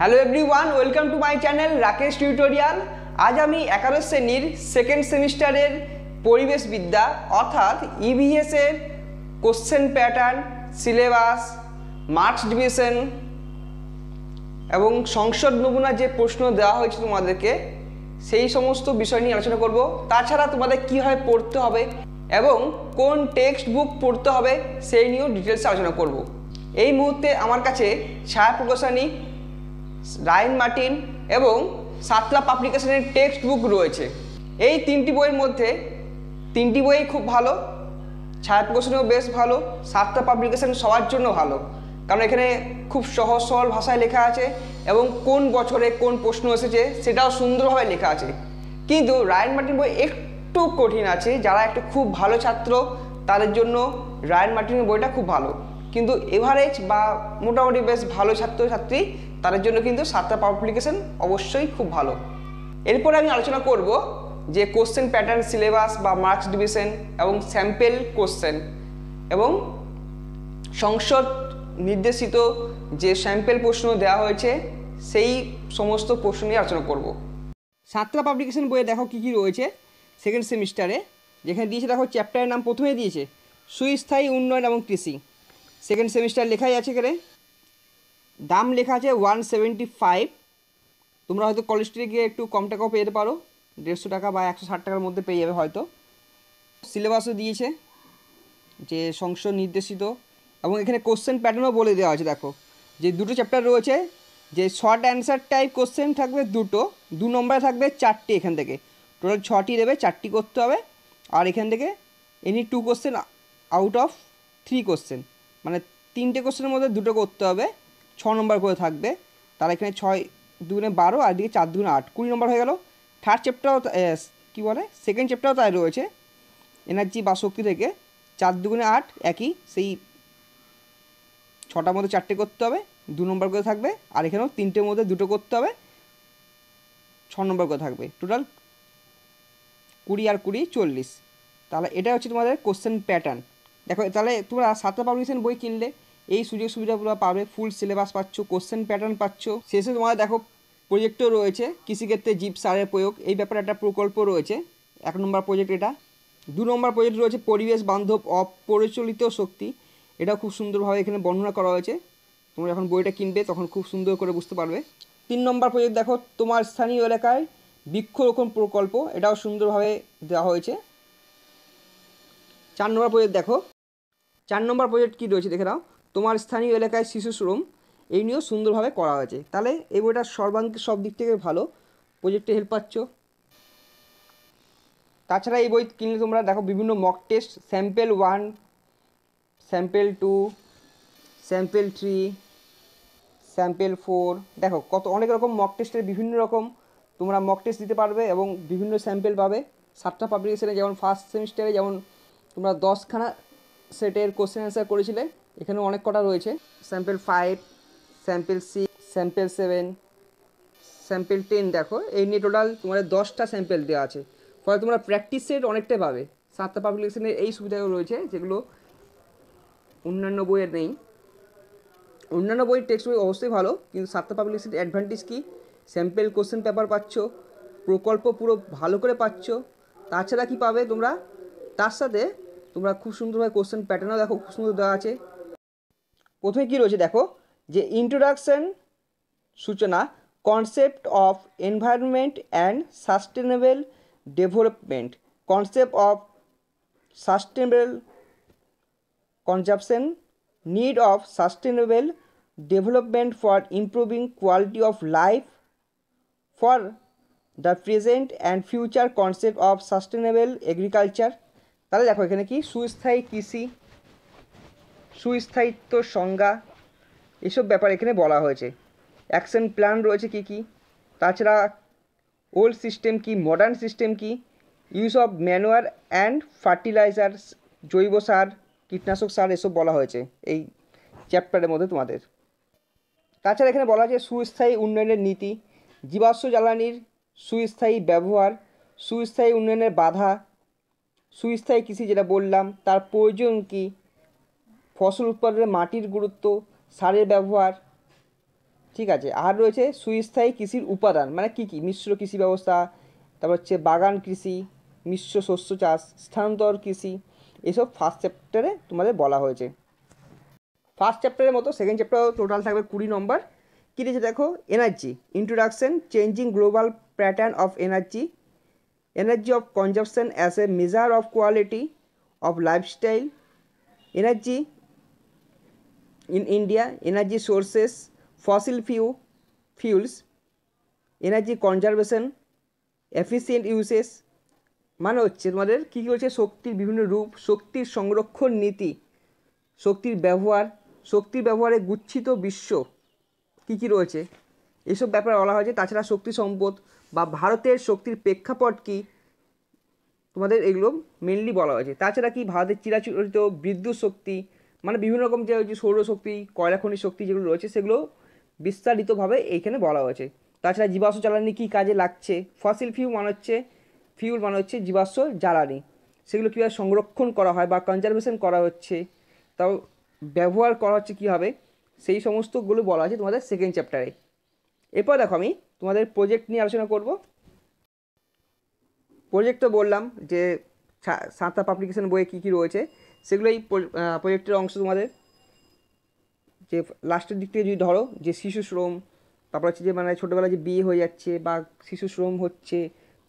Hello everyone, welcome to my channel Rakesh tutorial. আজ আমি একাদশ শ্রেণীর সেকেন্ড সেমিস্টারের পরিবেশবিদ্যা অর্থাৎ ইভিএসের question pattern, syllabus, marks division এবং সংসদ নমুনা যে প্রশ্ন দেওয়া হয়েছে তোমাদেরকে সেই সমস্ত বিষয় নিয়ে আলোচনা করব। তাছাড়া তোমাদের কীভাবে পড়তে হবে এবং কোন টেক্সট বুক পড়তে হবে সেই নিয়েও ডিটেলসে আলোচনা করব। এই মুহূর্তে আমার কাছে ছায়া প্রকাশনী, রায়ন মার্টিন এবং সাতলা পাবলিকেশনের টেক্সট বুক রয়েছে। এই তিনটি বইয়ের মধ্যে তিনটি বই খুব ভালো, ছায়া প্রকাশনীও বেশ ভালো, সাতলা পাবলিকেশন সবার জন্য ভালো, কারণ এখানে খুব সহজ সরল ভাষায় লেখা আছে এবং কোন বছরে কোন প্রশ্ন এসেছে সেটাও সুন্দরভাবে লেখা আছে। কিন্তু রায়ন মার্টিন বই একটু কঠিন আছে, যারা একটু খুব ভালো ছাত্র তাদের জন্য রায়ন মার্টিনের বইটা খুব ভালো, কিন্তু এভারেজ বা মোটামুটি বেশ ভালো ছাত্রছাত্রী তাদের জন্য কিন্তু সাতটা পাবলিকেশন অবশ্যই খুব ভালো। এরপরে আমি আলোচনা করব যে কোশ্চেন প্যাটার্ন, সিলেবাস বা মার্কস ডিভিশন এবং স্যাম্পেল কোশ্চেন এবং সংসদ নির্দেশিত যে স্যাম্পেল প্রশ্ন দেওয়া হয়েছে সেই সমস্ত প্রশ্ন নিয়ে আলোচনা করব। সাতটা পাবলিকেশন বইয়ে দেখো কী কী রয়েছে সেকেন্ড সেমিস্টারে। যেখানে দিয়েছে দেখো চ্যাপ্টারের নাম প্রথমে দিয়েছে সুস্থায়ী উন্নয়ন এবং কৃষি। সেকেন্ড সেমিস্টার লেখাই আছে এখানে, দাম লেখা আছে 175। তোমরা হয়তো কলেজ স্ট্রিটে গিয়ে একটু কম টাকাও পেয়ে যেতে পারো, 150 টাকা বা 160 টাকার মধ্যে পেয়ে যাবে হয়তো। সিলেবাসও দিয়েছে যে সংসদ নির্দেশিত, এবং এখানে কোশ্চেন প্যাটার্নও বলে দেওয়া আছে। দেখো যে দুটো চ্যাপ্টার রয়েছে, যে শর্ট অ্যান্সার টাইপ কোশ্চেন থাকবে দুটো, 2 নম্বরে থাকবে 4টি, এখান থেকে টোটাল 6টি দেবে, 4টি করতে হবে। আর এখান থেকে any 2 question out of 3 question, মানে 3টে কোশ্চেনের মধ্যে 2টো করতে হবে, 6 নম্বর করে থাকবে। তার এখানে 6 দুগুণে 12 আর দিকে 4 দুগুণে 8, 20 নম্বর হয়ে গেল। থার্ড চ্যাপ্টারও কী বলে সেকেন্ড চ্যাপ্টারও তাই রয়েছে, এনার্জি বা শক্তি থেকে 4 দুগুণে 8 একই, সেই 6টার মধ্যে 4টে করতে হবে, 2 নম্বর করে থাকবে। আর এখানেও 3টের মধ্যে 2টো করতে হবে, 6 নম্বর করে থাকবে। টোটাল 20 আর 20 40। তাহলে এটা হচ্ছে তোমাদের কোশ্চেন প্যাটার্ন। দেখো তাহলে তোমরা সাতটা পাবলিকেশন বই কিনলে এই সুযোগ সুবিধাগুলো পাবে, ফুল সিলেবাস পাচ্ছ, কোশ্চেন প্যাটার্ন পাচ্ছ। শেষে তোমাদের দেখো প্রজেক্টও রয়েছে, কৃষিক্ষেত্রে জীব সারের প্রয়োগ, এই ব্যাপারে একটা প্রকল্প রয়েছে। 1 নম্বর প্রজেক্ট এটা। 2 নম্বর প্রজেক্ট রয়েছে পরিবেশ বান্ধব অপরিচালিত শক্তি, এটাও খুব সুন্দরভাবে এখানে বর্ণনা করা হয়েছে। তোমরা যখন বইটা কিনবে তখন খুব সুন্দর করে বুঝতে পারবে। 3 নম্বর প্রজেক্ট দেখো তোমার স্থানীয় এলাকায় বৃক্ষরোপণ প্রকল্প, এটাও সুন্দরভাবে দেওয়া হয়েছে। 4 নম্বর প্রজেক্ট দেখো, 4 নম্বর প্রজেক্ট কী রয়েছে দেখে নাও, তোমার স্থানীয় এলাকায় শিশু শ্রম, এই নিয়েও সুন্দরভাবে করা হয়েছে। তাহলে এই বইটা সর্বাঙ্গীন সব দিক থেকে ভালো, প্রজেক্টে হেল্প পাচ্ছ। তাছাড়া এই বই কিনলে তোমরা দেখো বিভিন্ন mock test, sample 1, sample 2, sample 3, sample 4, দেখো কত অনেক রকম মক টেস্টের বিভিন্ন রকম তোমরা মক টেস্ট দিতে পারবে এবং বিভিন্ন স্যাম্পেল পাবে। সাতটা পাবলিকেশনে যেমন ফার্স্ট সেমিস্টারে যেমন তোমরা 10খানা সেটের কোশ্চেন অ্যান্সার করেছিলে, এখানেও অনেক কটা রয়েছে। স্যাম্পেল 5, স্যাম্পেল 6, স্যাম্পেল 7, স্যাম্পেল 10, দেখো এই নিয়ে টোটাল তোমাদের 10টা স্যাম্পেল দেওয়া আছে, ফলে তোমরা প্র্যাকটিস সেট অনেকটাই পাবে। সাতটা পাবলিকেশনের এই সুবিধাও রয়েছে যেগুলো অন্যান্য বইয়ের নেই। অন্যান্য বইয়ের টেক্সট বই অবশ্যই ভালো, কিন্তু সাতটা পাবলিকেশনের অ্যাডভান্টেজ কি, স্যাম্পেল কোশ্চেন পেপার পাচ্ছ, প্রকল্প পুরো ভালো করে পাচ্ছ। তাছাড়া কি পাবে তোমরা, তার সাথে তোমরা খুব সুন্দরভাবে কোশ্চেন প্যাটার্নও দেখো খুব সুন্দর দেওয়া আছে। প্রথমে কী রয়েছে দেখো, যে ইন্ট্রোডাকশন সূচনা, concept of environment and sustainable development, concept of sustainable consumption, need of sustainable development for improving quality of life for the present and future, concept of sustainable agriculture। তাহলে দেখো এখানে কি সুস্থায়ী কৃষি, সুস্থায়িত্ব সংজ্ঞা, এসব ব্যাপার এখানে বলা হয়েছে। অ্যাকশন প্ল্যান রয়েছে কি কি, তাছাড়া ওল্ড সিস্টেম কি, মডার্ন সিস্টেম কি, ইউজ অফ ম্যানুয়ার অ্যান্ড ফার্টিলাইজার, জৈব সার, কীটনাশক সার, এসব বলা হয়েছে এই চ্যাপ্টারের মধ্যে তোমাদের। তাছাড়া এখানে বলা আছে সুস্থায়ী উন্নয়নের নীতি, জীবাশ্ম জ্বালানির সুস্থায়ী ব্যবহার, সুস্থায়ী উন্নয়নের বাধা, সুস্থায়ী কৃষি যেটা বললাম তার প্রয়োজন কী, ফসল উৎপাদনে মাটির গুরুত্ব, সারের ব্যবহার, ঠিক আছে। আর রয়েছে সুস্থায়ী কৃষির উপাদান, মানে কী কী? মিশ্র কৃষি ব্যবস্থা, তারপর হচ্ছে বাগান কৃষি, মিশ্র শস্য চাষ, স্থানান্তর কৃষি, এসব ফার্স্ট চ্যাপ্টারে তোমাদের বলা হয়েছে। ফার্স্ট চ্যাপ্টারের মতো সেকেন্ড চ্যাপ্টারও টোটাল থাকবে 20 নম্বর। কী দিয়েছে দেখো, energy introduction, changing global pattern of energy, energy of consumption as a measure of quality of lifestyle, energy in India, energy sources, fossil fuels, energy conservation, efficient uses, মানে হচ্ছে তোমাদের কী কী হচ্ছে শক্তির বিভিন্ন রূপ, শক্তির সংরক্ষণ নীতি, শক্তির ব্যবহারে গুচ্ছিত বিশ্ব কী কী রয়েছে এসব ব্যাপারে বলা হয়েছে। তাছাড়া শক্তি সম্পদ বা ভারতের শক্তির প্রেক্ষাপট কী, তোমাদের এগুলো মেনলি বলা হয়েছে। তাছাড়া কি ভারতের চিরাচরিত বিদ্যুৎ শক্তি, মানে বিভিন্ন রকম যে সৌরশক্তি, কয়লা খনিজ শক্তি যেগুলো রয়েছে সেগুলো বিস্তারিতভাবে এইখানে বলা হয়েছে। তাছাড়া জীবাশ্ম জ্বালানি কী কাজে লাগছে, ফসিল ফিউল মানে হচ্ছে জীবাশ্ম জ্বালানি, সেগুলো কীভাবে সংরক্ষণ করা হয় বা কনজারভেশন করা হচ্ছে, তাও ব্যবহার করা হচ্ছে কীভাবে, সেই সমস্তগুলো বলা আছে তোমাদের সেকেন্ড চ্যাপ্টারে। এরপর দেখো আমি তোমাদের প্রজেক্ট নিয়ে আলোচনা করব। প্রজেক্ট তো বললাম যে সাঁতার পাবলিকেশন বইয়ে কী কী রয়েছে সেগুলো এই প্রজেক্টের অংশ। তোমাদের যে লাস্টের দিক থেকে যদি ধরো যে শিশু শ্রম, তারপর হচ্ছে যে মানে ছোটোবেলায় যে বিয়ে হয়ে যাচ্ছে বা শিশু শ্রম হচ্ছে,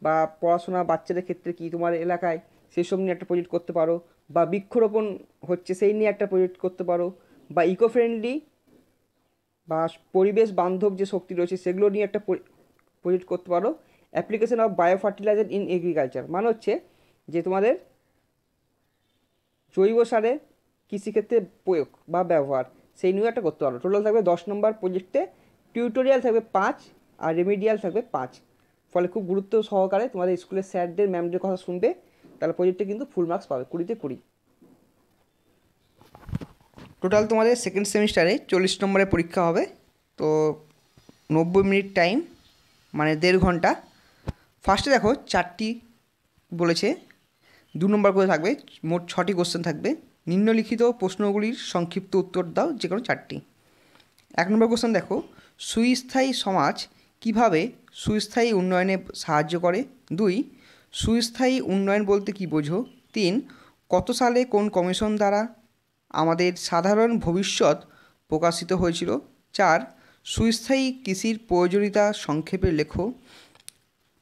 বা পড়াশোনা বাচ্চাদের ক্ষেত্রে কি তোমার এলাকায় সেসব নিয়ে একটা প্রজেক্ট করতে পারো, বা বৃক্ষরোপণ হচ্ছে সেই নিয়ে একটা প্রজেক্ট করতে পারো, বা ইকো ফ্রেন্ডলি বা পরিবেশ বান্ধব যে শক্তি রয়েছে সেগুলো নিয়ে একটা প্রজেক্ট করতে পারো। Application of bio fertiliser in agriculture, মানে হচ্ছে যে তোমাদের জৈব সারে কৃষিক্ষেত্রে প্রয়োগ বা ব্যবহার, সেই নিয়েও একটা করতে পারো। টোটাল থাকবে 10 নম্বর প্রজেক্টে, টিউটোরিয়াল থাকবে 5 আর রেমিডিয়াল থাকবে 5। ফলে খুব গুরুত্ব সহকারে তোমাদের স্কুলের স্যারদের ম্যামদের কথা শুনবে, তাহলে প্রজেক্টে কিন্তু ফুল মার্কস পাবে, 20-তে 20। টোটাল তোমাদের সেকেন্ড সেমিস্টারে 40 নম্বরের পরীক্ষা হবে, তো 90 মিনিট টাইম, মানে 1.5 ঘন্টা। ফার্স্টে দেখো 4টি বলেছে, 2 নম্বর করে থাকবে, মোট 6টি কোশ্চেন থাকবে। নিম্নলিখিত প্রশ্নগুলির সংক্ষিপ্ত উত্তর দাও, যে কোনো 4টি। 1 নম্বর কোশ্চেন দেখো, সুস্থায়ী সমাজ কিভাবে সুস্থায়ী উন্নয়নে সাহায্য করে? 2, সুস্থায়ী উন্নয়ন বলতে কী বোঝো? 3, কত সালে কোন কমিশন দ্বারা আমাদের সাধারণ ভবিষ্যৎ প্রকাশিত হয়েছিল? 4, সুস্থায়ী কৃষির প্রয়োজনীয়তা সংক্ষেপে লেখো।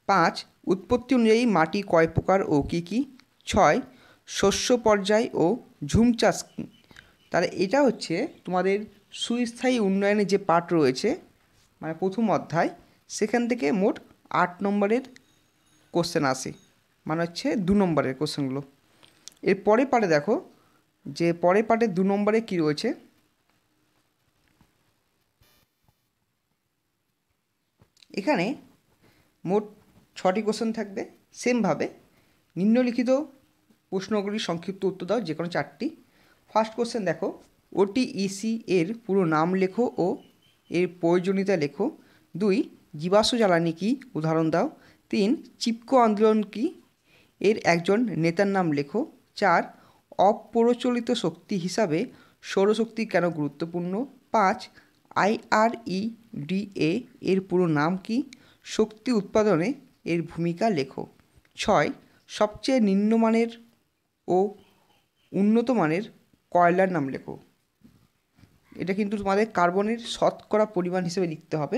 5, উৎপত্তি অনুযায়ী মাটি কয় প্রকার ও কী কী? 6, শস্য পর্যায় ও ঝুম চাষ কী? তাহলে এটা হচ্ছে তোমাদের সুস্থায়ী উন্নয়নের যে পার্ট রয়েছে, মানে প্রথম অধ্যায়, সেখান থেকে মোট 8 নম্বরের কোশ্চেন আসে, মানে হচ্ছে 2 নম্বরের কোশ্চেনগুলো। এর পরে পার্টে দেখো যে পরের পার্টে 2 নম্বরে কী রয়েছে। এখানে মোট 6টি কোশ্চেন থাকবে। সেমভাবে নিম্নলিখিত প্রশ্নগুলির সংক্ষিপ্ত উত্তর দাও, যে কোনো 4টি। ফার্স্ট কোশ্চেন দেখো, ওটিইসি এর পুরো নাম লেখো ও এর প্রয়োজনীয়তা লেখো। 2, জীবাশ্ম জ্বালানি কী, উদাহরণ দাও। 3, চিপকো আন্দোলন কী, এর একজন নেতার নাম লেখো। 4, অপ্রচলিত শক্তি হিসাবে সৌরশক্তি কেন গুরুত্বপূর্ণ? 5, IREDA এর পুরো নাম কী, শক্তি উৎপাদনে এর ভূমিকা লেখো। 6, সবচেয়ে নিম্নমানের ও উন্নত মানের কয়লার নাম লেখো। এটা কিন্তু তোমাদের কার্বনের শতকরা পরিমাণ হিসেবে লিখতে হবে,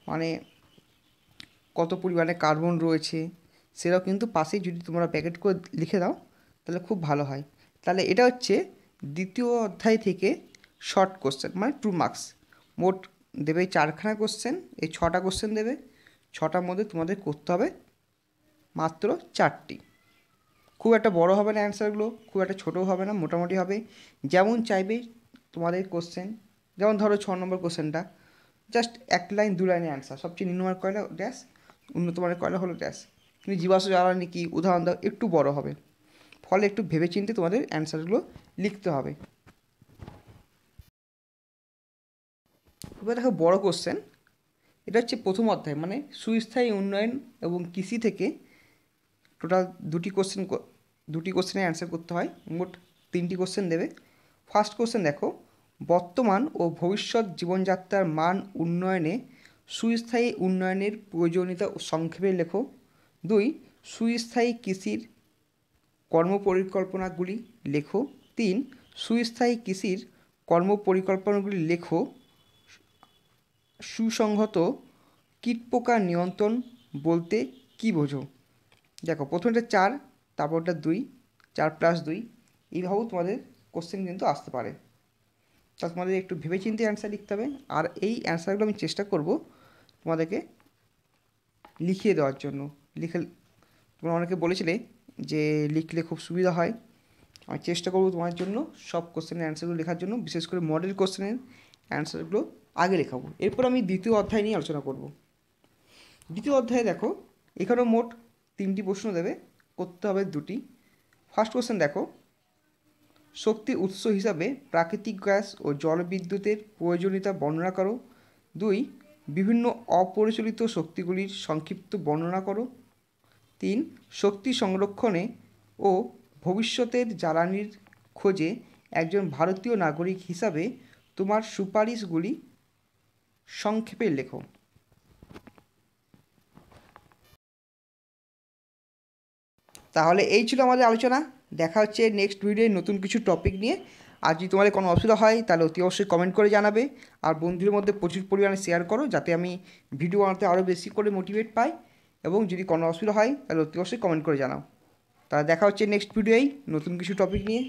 মানে কত পরিমাণে কার্বন রয়েছে সেটাও কিন্তু পাশেই যদি তোমরা প্যাকেট করে লিখে দাও তাহলে খুব ভালো হয়। তাহলে এটা হচ্ছে দ্বিতীয় অধ্যায় থেকে শর্ট কোশ্চেন, মানে 2 মার্কস। মোট দেবে 4খানা কোশ্চেন, এই 6টা কোশ্চেন দেবে, 6টার মধ্যে তোমাদের করতে হবে মাত্র 4টি। খুব একটা বড় হবে না অ্যান্সারগুলো, খুব একটা ছোটও হবে না, মোটামুটি হবে, যেমন চাইবে তোমাদের কোশ্চেন। যেমন ধরো 6 নম্বর কোশ্চেনটা জাস্ট 1 লাইন 2 লাইনের অ্যান্সার, সবচেয়ে নিম্নমানের কয়লা ড্যাশ, উন্নত মানের কয়লা হলো ড্যাশ। কিন্তু জীবাশ্ম জ্বালানি কী, উদাহরণ দাও, একটু বড় হবে, ফলে একটু ভেবেচিন্তে তোমাদের অ্যান্সারগুলো লিখতে হবে। এবার দেখো বড় কোশ্চেন, এটা হচ্ছে প্রথম অধ্যায়, মানে সুস্থায়ী উন্নয়ন এবং কৃষি থেকে টোটাল 2টি কোশ্চেনের অ্যান্সার করতে হয়। মোট 3টি কোশ্চেন দেবে। ফার্স্ট কোশ্চেন দেখো, বর্তমান ও ভবিষ্যৎ জীবনযাত্রার মান উন্নয়নে সুস্থায়ী উন্নয়নের প্রয়োজনীয়তা সংক্ষেপে লেখো। 2. সুস্থায়ী কৃষির কর্মপরিকল্পনাগুলি লেখো। 3. সুস্থায়ী কৃষির কর্মপরিকল্পনাগুলি লেখো। সুসংহত কীটপোকা নিয়ন্ত্রণ বলতে কী বোঝো? দেখো প্রথমটা 4, তারপরটা 2, 4+2, এইভাবেও তোমাদের কোশ্চেন কিন্তু আসতে পারে। তা তোমাদের একটু ভেবেচিন্তে অ্যান্সার লিখতে হবে। আর এই অ্যান্সারগুলো আমি চেষ্টা করব তোমাদেরকে লিখিয়ে দেওয়ার জন্য। তোমরা অনেকে বলেছিলে যে লিখলে খুব সুবিধা হয়। আমি চেষ্টা করব তোমার জন্য সব কোশ্চেনের অ্যান্সারগুলো লেখার জন্য, বিশেষ করে মডেল কোশ্চেনের অ্যান্সারগুলো আগে লেখাবো। এরপর আমি দ্বিতীয় অধ্যায় নিয়ে আলোচনা করব। দ্বিতীয় অধ্যায়ে দেখো এখানেও মোট 3টি প্রশ্ন দেবে, করতে হবে 2টি। ফার্স্ট কোশ্চেন দেখো, শক্তি উৎস হিসাবে প্রাকৃতিক গ্যাস ও জলবিদ্যুতের প্রয়োজনীয়তা বর্ণনা করো। 2. বিভিন্ন অপরিচালিত শক্তিগুলির সংক্ষিপ্ত বর্ণনা করো। 3. শক্তি সংরক্ষণে ও ভবিষ্যতের জ্বালানির খোঁজে একজন ভারতীয় নাগরিক হিসাবে তোমার সুপারিশগুলি সংক্ষেপে লেখো। তাহলে এই ছিল আমাদের আলোচনা। দেখা হচ্ছে নেক্সট ভিডিওয়ে নতুন কিছু টপিক নিয়ে। আর যদি তোমাদের কোনো অসুবিধা হয় তাহলে অতি অবশ্যই কমেন্ট করে জানাবে। আর বন্ধুদের মধ্যে প্রচুর পরিমাণে শেয়ার করো, যাতে আমি ভিডিও বানাতে আরও বেশি করে মোটিভেট পাই। এবং যদি কোনো অসুবিধা হয় তাহলে অতি অবশ্যই কমেন্ট করে জানাও। তাহলে দেখা হচ্ছে নেক্সট ভিডিওয় নতুন কিছু টপিক নিয়ে।